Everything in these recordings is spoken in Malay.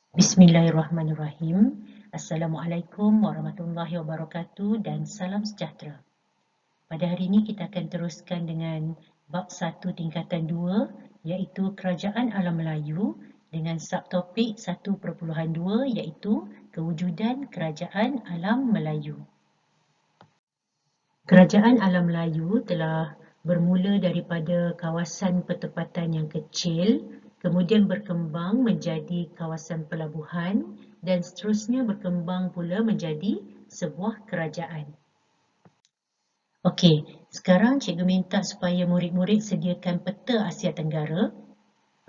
Bismillahirrahmanirrahim. Assalamualaikum warahmatullahi wabarakatuh dan salam sejahtera. Pada hari ini kita akan teruskan dengan bab 1 tingkatan 2 iaitu Kerajaan Alam Melayu dengan subtopik 1.2 iaitu Kewujudan Kerajaan Alam Melayu. Kerajaan Alam Melayu telah bermula daripada kawasan pertempatan yang kecil, kemudian berkembang menjadi kawasan pelabuhan dan seterusnya berkembang pula menjadi sebuah kerajaan. Okey, sekarang cikgu minta supaya murid-murid sediakan peta Asia Tenggara.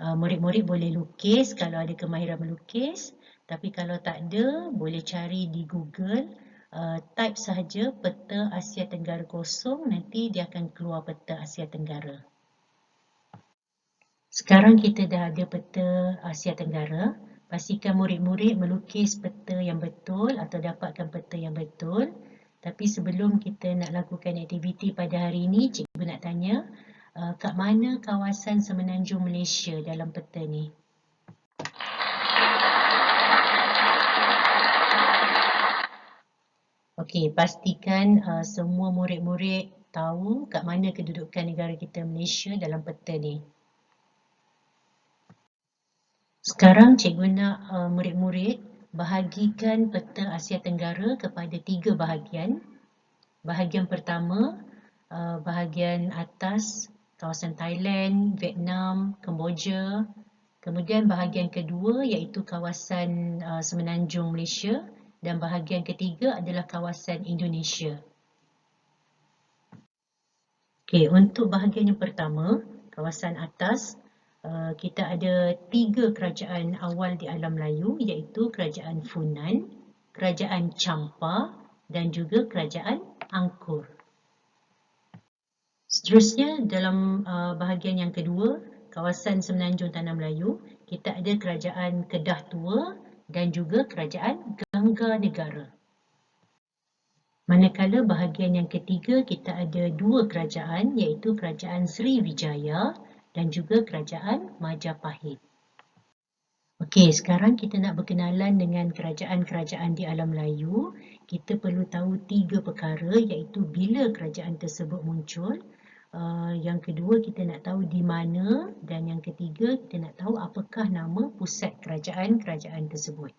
Murid-murid boleh lukis kalau ada kemahiran melukis, tapi kalau tak ada, boleh cari di Google, type sahaja peta Asia Tenggara kosong, nanti dia akan keluar peta Asia Tenggara. Sekarang kita dah ada peta Asia Tenggara. Pastikan murid-murid melukis peta yang betul atau dapatkan peta yang betul. Tapi sebelum kita nak lakukan aktiviti pada hari ini, cikgu nak tanya, kat mana kawasan Semenanjung Malaysia dalam peta ni? Okey, pastikan semua murid-murid tahu kat mana kedudukan negara kita Malaysia dalam peta ni. Sekarang cikgu nak murid-murid bahagikan peta Asia Tenggara kepada 3 bahagian. Bahagian pertama, bahagian atas kawasan Thailand, Vietnam, Kemboja. Kemudian bahagian kedua iaitu kawasan Semenanjung Malaysia dan bahagian ketiga adalah kawasan Indonesia. Okey, untuk bahagian yang pertama, kawasan atas, kita ada 3 kerajaan awal di alam Melayu iaitu Kerajaan Funan, Kerajaan Champa dan juga Kerajaan Angkor. Seterusnya dalam bahagian yang kedua, kawasan Semenanjung Tanah Melayu, kita ada Kerajaan Kedah Tua dan juga Kerajaan Gangga Negara. Manakala bahagian yang ketiga, kita ada 2 kerajaan iaitu Kerajaan Sriwijaya dan juga Kerajaan Majapahit. Okey, sekarang kita nak berkenalan dengan kerajaan-kerajaan di alam Melayu. Kita perlu tahu 3 perkara iaitu bila kerajaan tersebut muncul. Yang kedua, kita nak tahu di mana dan yang ketiga, kita nak tahu apakah nama pusat kerajaan-kerajaan tersebut.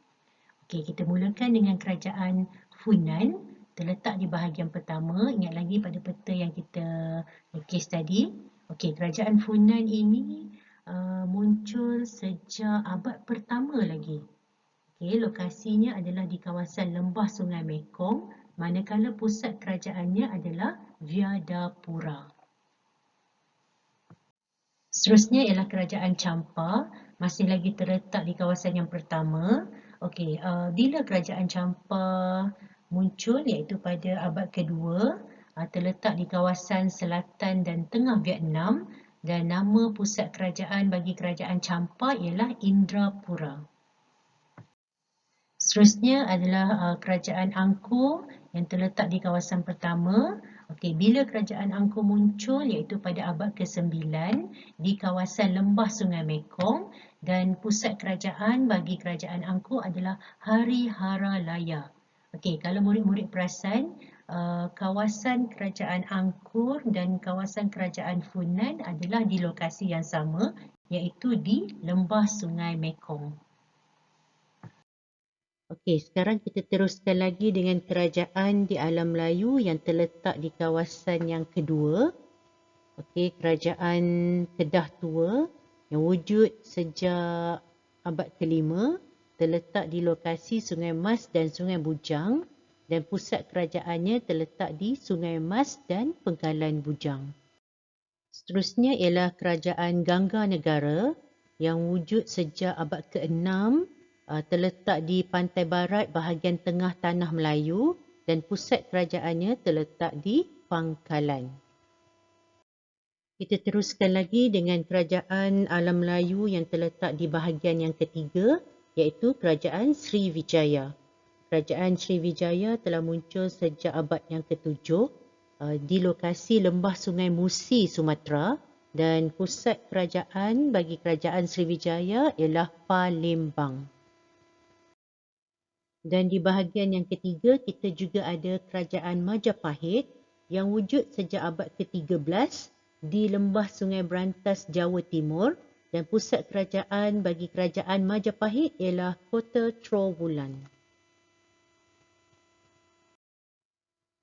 Okey, kita mulakan dengan kerajaan Funan, terletak di bahagian pertama. Ingat lagi pada peta yang kita lukis tadi. Okey, kerajaan Funan ini muncul sejak abad pertama lagi. Okey, lokasinya adalah di kawasan lembah Sungai Mekong, manakala pusat kerajaannya adalah Vyadapura. Seterusnya ialah kerajaan Champa, masih lagi terletak di kawasan yang pertama. Okey, bila kerajaan Champa muncul iaitu pada abad kedua, terletak di kawasan selatan dan tengah Vietnam dan nama pusat kerajaan bagi kerajaan Champa ialah Indrapura. Seterusnya adalah kerajaan Angkor yang terletak di kawasan pertama. Okey, bila kerajaan Angkor muncul iaitu pada abad ke-9 di kawasan lembah Sungai Mekong dan pusat kerajaan bagi kerajaan Angkor adalah Hariharalaya. Okey, kalau murid-murid perasan, kawasan kerajaan Angkor dan kawasan kerajaan Funan adalah di lokasi yang sama iaitu di lembah Sungai Mekong. Okey, sekarang kita teruskan lagi dengan kerajaan di alam Melayu yang terletak di kawasan yang kedua. Okey, kerajaan Kedah Tua yang wujud sejak abad ke-5, terletak di lokasi Sungai Mas dan Sungai Bujang dan pusat kerajaannya terletak di Sungai Mas dan Pengkalan Bujang. Seterusnya ialah kerajaan Gangga Negara yang wujud sejak abad ke-6, terletak di pantai barat bahagian tengah tanah Melayu dan pusat kerajaannya terletak di Pangkalan. Kita teruskan lagi dengan kerajaan alam Melayu yang terletak di bahagian yang ketiga iaitu Kerajaan Sriwijaya. Kerajaan Sriwijaya telah muncul sejak abad yang ke-7 di lokasi lembah Sungai Musi, Sumatera dan pusat kerajaan bagi kerajaan Sriwijaya ialah Palembang. Dan di bahagian yang ketiga, kita juga ada Kerajaan Majapahit yang wujud sejak abad ke-13 di lembah Sungai Berantas, Jawa Timur, dan pusat kerajaan bagi Kerajaan Majapahit ialah Kota Trowulan.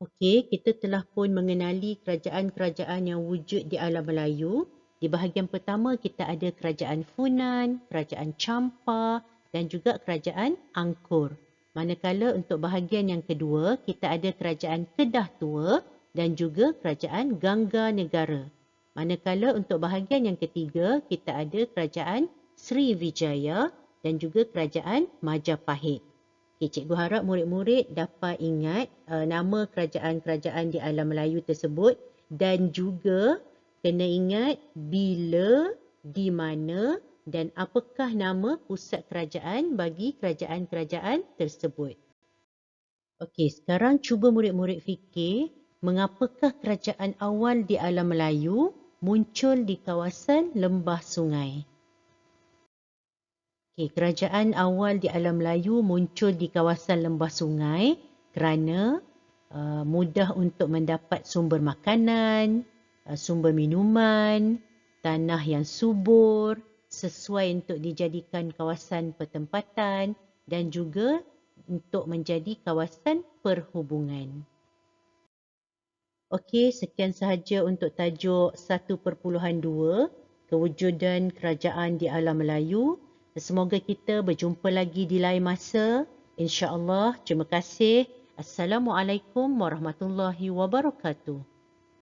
Okey, kita telah pun mengenali kerajaan-kerajaan yang wujud di alam Melayu. Di bahagian pertama kita ada Kerajaan Funan, Kerajaan Champa dan juga Kerajaan Angkor. Manakala untuk bahagian yang kedua, kita ada Kerajaan Kedah Tua dan juga Kerajaan Gangga Negara. Manakala untuk bahagian yang ketiga, kita ada Kerajaan Sriwijaya dan juga Kerajaan Majapahit. Okay, cikgu harap murid-murid dapat ingat nama kerajaan-kerajaan di alam Melayu tersebut dan juga kena ingat bila, di mana dan apakah nama pusat kerajaan bagi kerajaan-kerajaan tersebut. Okey, sekarang cuba murid-murid fikir mengapakah kerajaan awal di alam Melayu muncul di kawasan lembah sungai. Kerajaan awal di alam Melayu muncul di kawasan lembah sungai kerana mudah untuk mendapat sumber makanan, sumber minuman, tanah yang subur, sesuai untuk dijadikan kawasan pertempatan dan juga untuk menjadi kawasan perhubungan. Okey, sekian sahaja untuk tajuk 1.2 kewujudan kerajaan di alam Melayu. Semoga kita berjumpa lagi di lain masa. InsyaAllah. Terima kasih. Assalamualaikum warahmatullahi wabarakatuh.